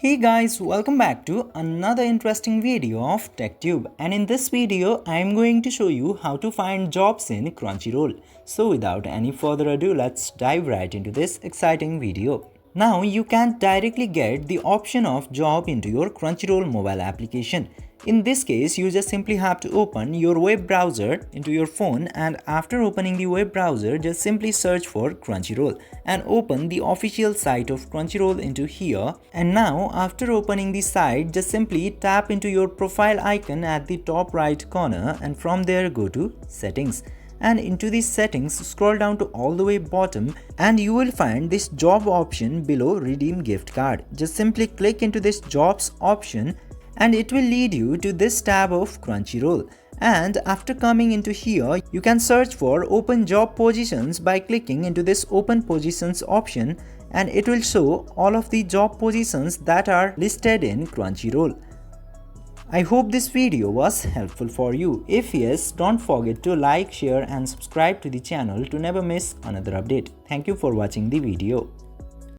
Hey guys, welcome back to another interesting video of TechTube, and in this video I am going to show you how to find jobs in Crunchyroll. So without any further ado, let's dive right into this exciting video. Now you can directly get the option of job into your Crunchyroll mobile application. In this case, you just simply have to open your web browser into your phone, and after opening the web browser, just simply search for Crunchyroll and open the official site of Crunchyroll into here. And now after opening the site, just simply tap into your profile icon at the top right corner, and from there go to settings. And into these settings, scroll down to all the way bottom and you will find this job option below redeem gift card. Just simply click into this jobs option and it will lead you to this tab of Crunchyroll. And after coming into here, you can search for open job positions by clicking into this open positions option, and it will show all of the job positions that are listed in Crunchyroll. I hope this video was helpful for you. If yes, don't forget to like, share and subscribe to the channel to never miss another update. Thank you for watching the video.